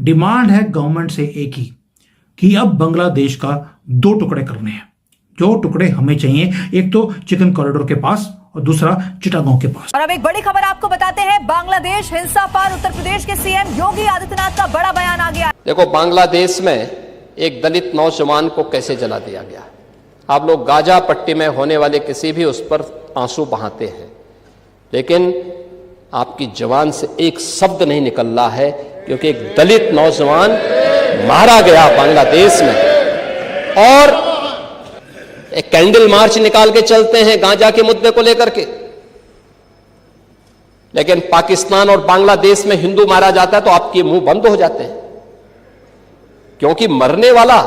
Demand है government से एक ही कि अब बांग्लादेश का 2 टुकड़े करने हैं। जो टुकड़े हमें चाहिए, एक तो चिकन कॉरिडोर के पास और दूसरा चिटागोंग के पास। और अब एक बड़ी खबर आपको बताते हैं, बांग्लादेश हिंसा पर उत्तर प्रदेश के सीएम योगी आदित्यनाथ का बड़ा बयान आ गया। देखो, बांग्लादेश में एक दलित नौजवान को कैसे जला दिया गया। आप लोग गाजा पट्टी में होने वाले किसी भी उस पर आंसू बहाते हैं, लेकिन आपकी जबान से एक शब्द नहीं निकल रहा है, क्योंकि एक दलित नौजवान मारा गया बांग्लादेश में। और एक कैंडल मार्च निकाल के चलते हैं गांजा के मुद्दे को लेकर के, लेकिन पाकिस्तान और बांग्लादेश में हिंदू मारा जाता है तो आपके मुंह बंद हो जाते हैं, क्योंकि मरने वाला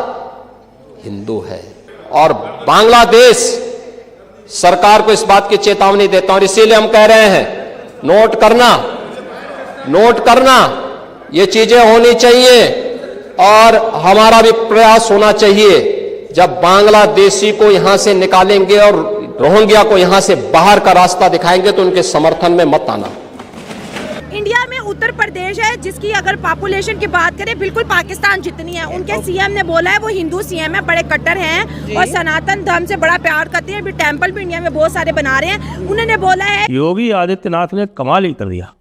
हिंदू है। और बांग्लादेश सरकार को इस बात की चेतावनी देता हूं, और इसीलिए हम कह रहे हैं, नोट करना, ये चीजें होनी चाहिए और हमारा भी प्रयास होना चाहिए। जब बांग्लादेशी को यहां से निकालेंगे और रोहिंग्या को यहां से बाहर का रास्ता दिखाएंगे तो उनके समर्थन में मत आना। इंडिया में उत्तर प्रदेश है जिसकी अगर पॉपुलेशन की बात करें बिल्कुल पाकिस्तान जितनी है। उनके सीएम ने बोला है वो हिंदू सीएम है, बड़े कट्टर हैं और सनातन धर्म से बड़ा प्यार करते हैं। अभी टेम्पल भी इंडिया में बहुत सारे बना रहे हैं। उन्होंने बोला है, योगी आदित्यनाथ ने कमाल ही कर दिया।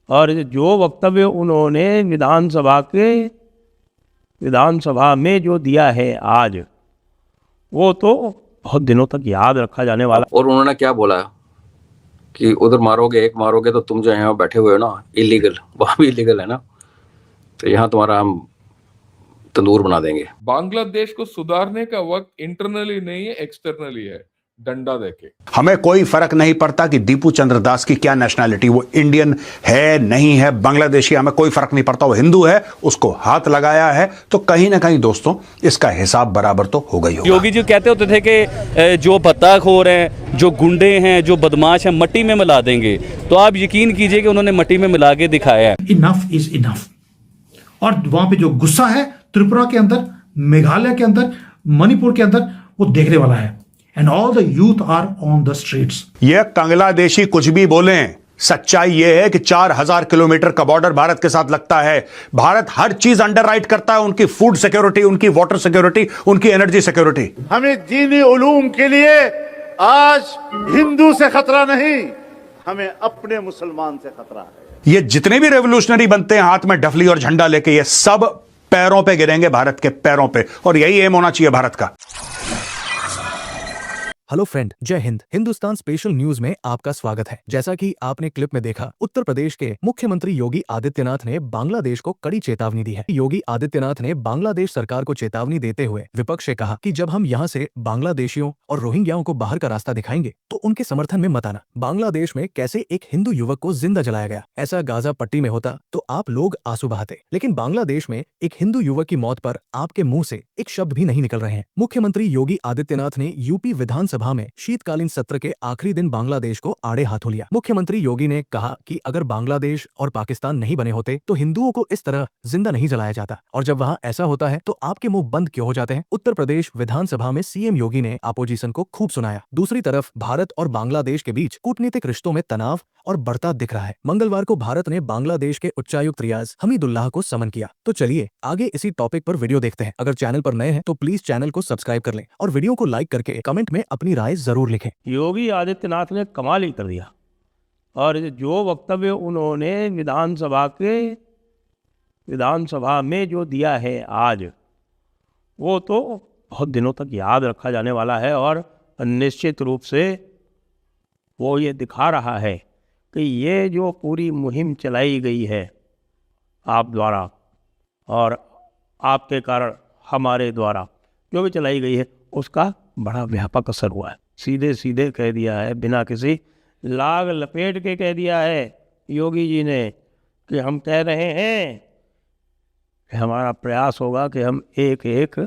और जो वक्तव्य उन्होंने विधानसभा में जो दिया है आज, वो तो बहुत दिनों तक याद रखा जाने वाला। और उन्होंने क्या बोला कि उधर मारोगे, एक मारोगे तो तुम जो यहाँ बैठे हुए हो ना, इलीगल, वहां भी इलीगल है ना, तो यहाँ तुम्हारा हम तंदूर बना देंगे। बांग्लादेश को सुधारने का वक्त इंटरनली नहीं है, एक्सटर्नली है, डंडा देके। हमें कोई फर्क नहीं पड़ता कि दीपू चंद्र दास की क्या नेशनैलिटी, वो इंडियन है नहीं है, बांग्लादेशी, हमें कोई फर्क नहीं पड़ता। वो हिंदू है, उसको हाथ लगाया है तो कहीं ना कहीं दोस्तों इसका हिसाब बराबर तो हो गई होगा। योगी जी कहते होते थे कि जो भत्ताखोर हैं, जो गुंडे हैं, जो बदमाश हैं, मट्टी में मिला देंगे। तो आप यकीन कीजिए कि उन्होंने मट्टी में मिला के दिखाया है। Enough is enough. और वहां पे जो गुस्सा है त्रिपुरा के अंदर, मेघालय के अंदर, मणिपुर के अंदर, वो देखने वाला है। And all the youth are on the streets. ये बांग्लादेशी कुछ भी बोलें, सच्चाई ये है कि 4000 किलोमीटर का बॉर्डर भारत के साथ लगता है। भारत हर चीज अंडर राइट करता है, उनकी फूड सिक्योरिटी, उनकी वाटर सिक्योरिटी, उनकी एनर्जी सिक्योरिटी। हमें दीनी उलूम के लिए आज हिंदू से खतरा नहीं, हमें अपने मुसलमान से खतरा है। ये जितने भी रेवोल्यूशनरी बनते हैं हाथ में डफली और झंडा लेके, ये सब पैरों पे गिरेंगे, भारत के पैरों पे, और यही एम होना चाहिए भारत का। हेलो फ्रेंड, जय हिंद। हिंदुस्तान स्पेशल न्यूज में आपका स्वागत है। जैसा कि आपने क्लिप में देखा, उत्तर प्रदेश के मुख्यमंत्री योगी आदित्यनाथ ने बांग्लादेश को कड़ी चेतावनी दी है। योगी आदित्यनाथ ने बांग्लादेश सरकार को चेतावनी देते हुए विपक्ष से कहा कि जब हम यहां से बांग्लादेशियों और रोहिंग्याओं को बाहर का रास्ता दिखाएंगे तो उनके समर्थन में मत आना। बांग्लादेश में कैसे एक हिंदू युवक को जिंदा जलाया गया, ऐसा गाजा पट्टी में होता तो आप लोग आंसू बहाते, लेकिन बांग्लादेश में एक हिंदू युवक की मौत पर आपके मुंह से एक शब्द भी नहीं निकल रहे हैं। मुख्यमंत्री योगी आदित्यनाथ ने यूपी विधानसभा में शीतकालीन सत्र के आखिरी दिन बांग्लादेश को आड़े हाथों लिया। मुख्यमंत्री योगी ने कहा कि अगर बांग्लादेश और पाकिस्तान नहीं बने होते तो हिंदुओं को इस तरह जिंदा नहीं जलाया जाता, और जब वहां ऐसा होता है तो आपके मुंह बंद क्यों हो जाते हैं। उत्तर प्रदेश विधानसभा में सीएम योगी ने अपोजिशन को खूब सुनाया। दूसरी तरफ भारत और बांग्लादेश के बीच कूटनीतिक रिश्तों में तनाव और बढ़ता दिख रहा है। मंगलवार को भारत ने बांग्लादेश के उच्चायुक्त रियाज हमीदुल्लाह को समन किया। तो चलिए आगे इसी टॉपिक पर वीडियो देखते हैं। अगर चैनल पर नए हैं तो प्लीज चैनल को सब्सक्राइब कर लें और वीडियो को लाइक करके कमेंट में अपनी राय जरूर लिखें। योगी आदित्यनाथ ने कमाल ही कर दिया। और जो वक्तव्य उन्होंने विधानसभा में जो दिया है आज, वो तो बहुत दिनों तक याद रखा जाने वाला है। और निश्चित रूप से वो ये दिखा रहा है कि ये जो पूरी मुहिम चलाई गई है आप द्वारा और आपके कारण हमारे द्वारा जो भी चलाई गई है, उसका बड़ा व्यापक असर हुआ है। सीधे सीधे कह दिया है, बिना किसी लाग लपेट के कह दिया है योगी जी ने कि हम कह रहे हैं कि हमारा प्रयास होगा कि हम एक एक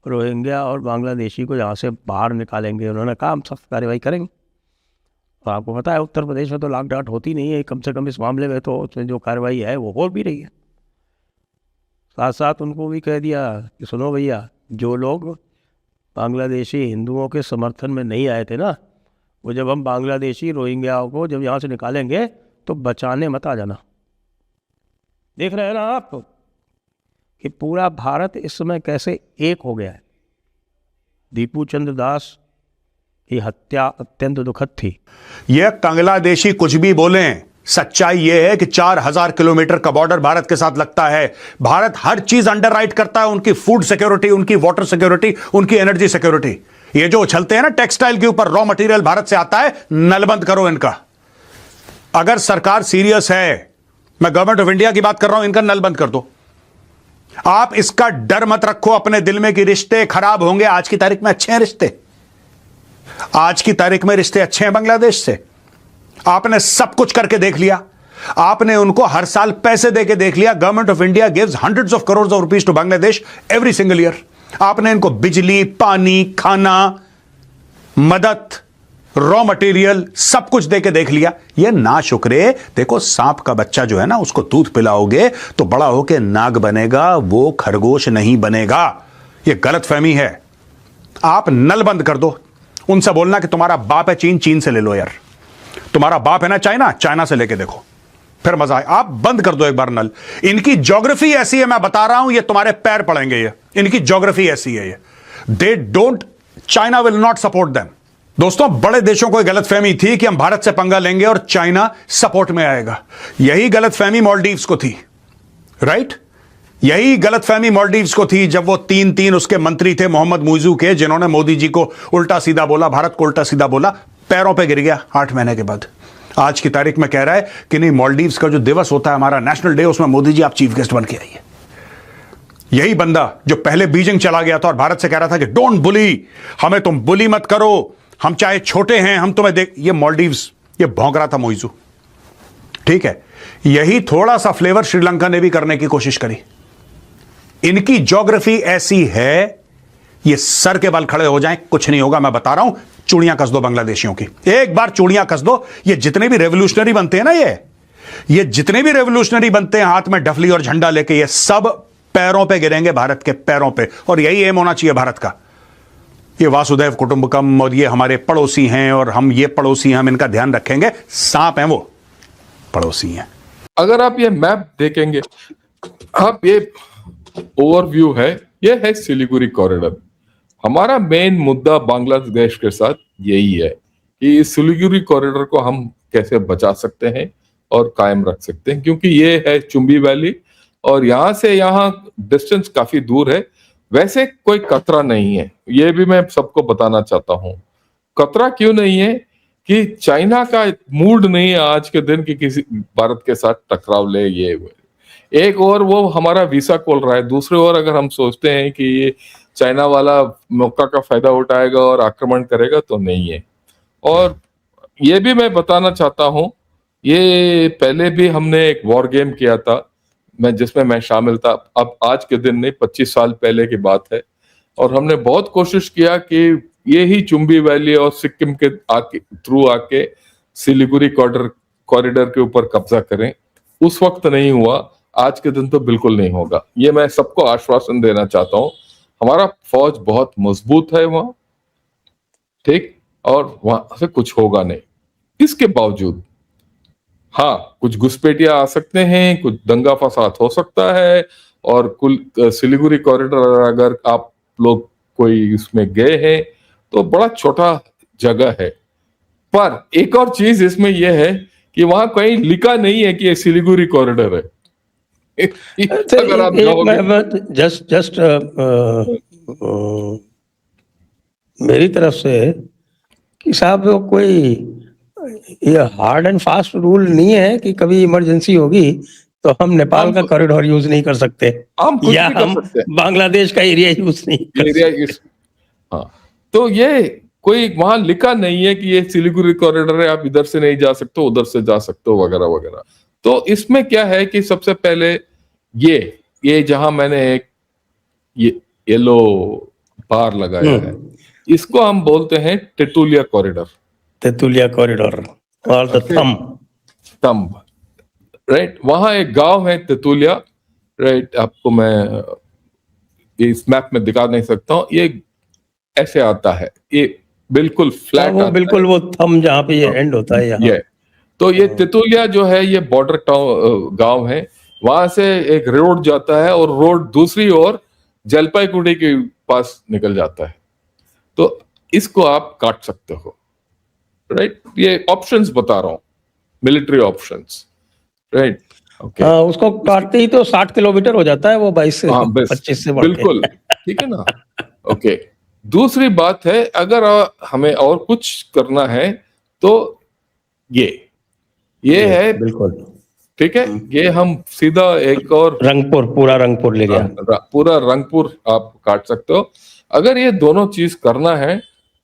रोहिंग्या और बांग्लादेशी को यहाँ से बाहर निकालेंगे। उन्होंने कहा हम सख्त कार्रवाई करेंगे। तो आपको पता है उत्तर प्रदेश में तो लाग डाट होती नहीं है, कम से कम इस मामले में तो उसमें जो कार्रवाई है वो हो भी रही है। साथ साथ उनको भी कह दिया कि सुनो भैया, जो लोग बांग्लादेशी हिंदुओं के समर्थन में नहीं आए थे ना, वो जब हम बांग्लादेशी रोहिंग्याओं को जब यहाँ से निकालेंगे तो बचाने मत आ जाना। देख रहे हैं ना आप, कि पूरा भारत इस समय कैसे एक हो गया है। दीपू चंद्र दास की हत्या अत्यंत दुखद थी। यह कंगलादेशी कुछ भी बोलें, सच्चाई यह है कि 4000 किलोमीटर का बॉर्डर भारत के साथ लगता है। भारत हर चीज अंडरराइट करता है, उनकी फूड सिक्योरिटी, उनकी वाटर सिक्योरिटी, उनकी एनर्जी सिक्योरिटी। ये जो उछलते हैं ना टेक्सटाइल के ऊपर, रॉ मटेरियल भारत से आता है, नलबंद करो इनका। अगर सरकार सीरियस है, मैं गवर्नमेंट ऑफ इंडिया की बात कर रहा हूं, इनका नलबंद कर दो। आप इसका डर मत रखो अपने दिल में कि रिश्ते खराब होंगे। आज की तारीख में अच्छे हैं रिश्ते, आज की तारीख में रिश्ते अच्छे हैं बांग्लादेश से। आपने सब कुछ करके देख लिया, आपने उनको हर साल पैसे देके देख लिया। Government of India gives hundreds of crore of rupees to Bangladesh every single year. आपने इनको बिजली, पानी, खाना, मदद, रॉ मटेरियल सब कुछ देके देख लिया। ये ना शुक्रे। देखो, सांप का बच्चा जो है ना, उसको दूध पिलाओगे तो बड़ा होके नाग बनेगा, वो खरगोश नहीं बनेगा। ये गलत फहमी है। आप नल बंद कर दो। उनसे बोलना कि तुम्हारा बाप है चीन, चीन से ले लो यार। तुम्हारा बाप है ना चाइना, चाइना से लेके देखो, फिर मजा आए। आप बंद कर दो एक बार नल। इनकी ज्योग्राफी ऐसी है, मैं बता रहा हूं, ये तुम्हारे पैर पड़ेंगे। ये इनकी ज्योग्राफी ऐसी है। ये they don't, China will not support them. दोस्तों, बड़े देशों को गलतफहमी थी कि हम भारत से पंगा लेंगे और चाइना सपोर्ट में आएगा। यही गलतफहमी मालदीव्स को थी, राइट? यही गलतफहमी मालदीव्स को थी जब वो तीन उसके मंत्री थे मोहम्मद मुइजू के, जिन्होंने मोदी जी को उल्टा सीधा बोला, भारत को उल्टा सीधा बोला, पैरों पे गिर गया 8 महीने के बाद। आज की तारीख में कह रहा है कि नहीं, मालदीव्स का जो दिवस होता है हमारा नेशनल डे, उसमें मोदी जी आप चीफ गेस्ट बन के आइए। यही बंदा जो पहले बीजिंग चला गया था और भारत से कह रहा था कि डोंट बुली, हमें तुम बुली मत करो, हम चाहे छोटे हैं, हम तुम्हें देख, ये मालदीव्स, ये भौंक रहा था मोइजू, ठीक है? यही थोड़ा सा फ्लेवर श्रीलंका ने भी करने की कोशिश करी। इनकी ज्योग्राफी ऐसी है, ये सर के बाल खड़े हो जाएं, कुछ नहीं होगा। मैं बता रहा हूं, चूड़ियां कस दो बांग्लादेशियों की, एक बार चूड़ियां कस दो। ये जितने भी रेवोल्यूशनरी बनते हैं ना, ये जितने भी रेवोल्यूशनरी बनते हैं हाथ में डफली और झंडा लेके, ये सब पैरों पे गिरेंगे, भारत के पैरों पे। और यही एम होना चाहिए भारत का। ये वासुदेव कुटुंबकम, और ये हमारे पड़ोसी हैं और हम ये पड़ोसी हैं, हम इनका ध्यान रखेंगे। सांप हैं वो, पड़ोसी हैं। अगर आप ये मैप देखेंगे, आप ये ओवरव्यू है, ये है सिलीगुड़ी कॉरिडोर। हमारा मेन मुद्दा बांग्लादेश के साथ यही है कि इस सिलीगुड़ी कॉरिडोर को हम कैसे बचा सकते हैं और कायम रख सकते हैं, क्योंकि ये है चुंबी वैली और यहां से यहाँ डिस्टेंस काफी दूर है। वैसे कोई खतरा नहीं है, ये भी मैं सबको बताना चाहता हूँ। खतरा क्यों नहीं है कि चाइना का मूड नहीं है आज के दिन कि किसी भारत के साथ टकराव ले। ये एक और वो हमारा वीसा खोल रहा है, दूसरे ओर अगर हम सोचते हैं कि ये चाइना वाला मौका का फायदा उठाएगा और आक्रमण करेगा, तो नहीं है। और ये भी मैं बताना चाहता हूँ, ये पहले भी हमने एक वॉर गेम किया था, जिसमें मैं शामिल था। अब आज के दिन नहीं, 25 साल पहले की बात है। और हमने बहुत कोशिश किया कि ये ही चुंबी वैली और सिक्किम के थ्रू आके सिलीगुड़ी कॉरिडोर के ऊपर कब्जा करें। उस वक्त नहीं हुआ, आज के दिन तो बिल्कुल नहीं होगा। ये मैं सबको आश्वासन देना चाहता हूँ। हमारा फौज बहुत मजबूत है वहां, ठीक, और वहां से कुछ होगा नहीं। इसके बावजूद हाँ, कुछ घुसपैठिया आ सकते हैं, कुछ दंगा फसाद हो सकता है। और कुल सिलीगुड़ी कॉरिडोर अगर आप लोग कोई इसमें गए हैं तो बड़ा छोटा जगह है। पर एक और चीज इसमें यह है कि वहां कहीं लिखा नहीं है कि ये सिलीगुड़ी कॉरिडोर है। अगर आप जस्ट मेरी तरफ से कि साहब वो कोई ये हार्ड एंड फास्ट रूल नहीं है कि कभी इमरजेंसी होगी तो हम नेपाल का कॉरिडोर यूज नहीं कर सकते, या हम बांग्लादेश का एरिया यूज नहीं। हाँ, तो ये कोई वहां लिखा नहीं है कि ये सिलीगुड़ी कॉरिडोर है, आप इधर से नहीं जा सकते, उधर से जा सकते हो, वगैरह वगैरह। तो इसमें क्या है कि सबसे पहले ये जहां मैंने एक ये येलो बार लगाया है, इसको हम बोलते हैं तेतुलिया कॉरिडोर। तेतुलिया कॉरिडोर और द थंब, राइट। वहां एक गांव है तेतुलिया, राइट। आपको मैं इस मैप में दिखा नहीं सकता हूँ। ये ऐसे आता है, ये बिल्कुल फ्लैट, वो बिल्कुल वो थंब जहाँ पे ये एंड होता है यहाँ। तो ये तेतुलिया जो है, ये बॉर्डर टाउन गांव है। वहां से एक रोड जाता है और रोड दूसरी ओर जलपाईगुड़ी के पास निकल जाता है, तो इसको आप काट सकते हो, राइट। ये ऑप्शंस बता रहा हूं, मिलिट्री ऑप्शंस, राइट। ओके, उसको काटते ही तो 60 किलोमीटर हो जाता है वो 22 से 25 से बढ़ के। बिल्कुल ठीक है ना। ओके, दूसरी बात है, अगर हमें और कुछ करना है तो ये है, बिल्कुल ठीक है। ये हम सीधा एक और पूरा रंगपुर ले गया, पूरा रंगपुर आप काट सकते हो। अगर ये दोनों चीज करना है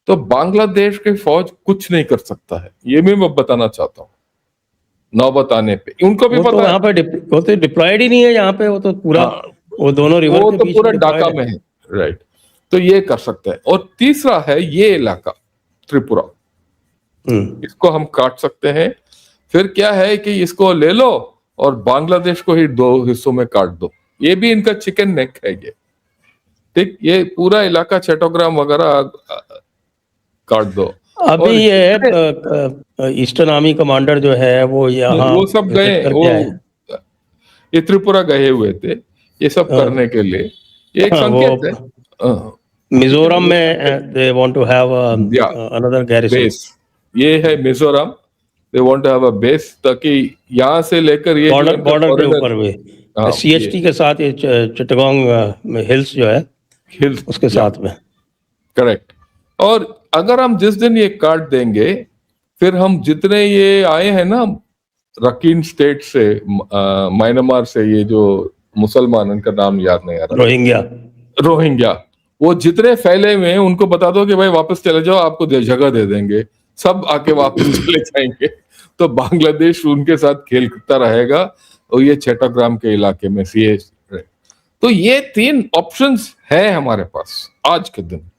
तो बांग्लादेश की फौज कुछ नहीं कर सकता है, ये भी मैं बताना चाहता हूँ। नौबत आने पे उनको भी पता है, यहाँ पे वो तो डिप्लॉयड ही नहीं है यहाँ पे, वो तो पूरा वो दोनों रिवर वो के तो बीच पूरा में ढाका deployed में है, राइट। तो ये कर सकते हैं। और तीसरा है ये इलाका त्रिपुरा, इसको हम काट सकते हैं। फिर क्या है कि इसको ले लो और बांग्लादेश को ही 2 हिस्सों में काट दो, ये भी इनका चिकन नेक है ये, ठीक। ये पूरा इलाका चट्टोग्राम वगैरह काट दो। अभी ये ईस्टर्न आर्मी कमांडर जो है वो यहाँ वो सब गए, वो ये त्रिपुरा गए हुए थे ये सब करने के लिए, ये एक संकेत है। मिजोरम में they want to have another garrison, ये है Mizoram, they want to have a base, ताकि यहाँ से लेकर ये बॉर्डर के ऊपर में सीएचटी के साथ ये चिटगांग हिल्स जो है, हिल्स उसके साथ में, करेक्ट। और अगर हम जिस दिन ये काट देंगे, फिर हम जितने ये आए हैं ना रकीन स्टेट से, म्यांमार से, ये जो मुसलमान, उनका नाम याद नहीं आ रहा, रोहिंग्या, वो जितने फैले हुए हैं उनको बता दो कि भाई वापस चले जाओ, आपको जगह दे देंगे, सब आके वापस चले जाएंगे। तो बांग्लादेश उनके साथ खेलता रहेगा और ये चट्टोग्राम के इलाके में सीए। तो ये 3 ऑप्शंस हैं हमारे पास आज के दिन।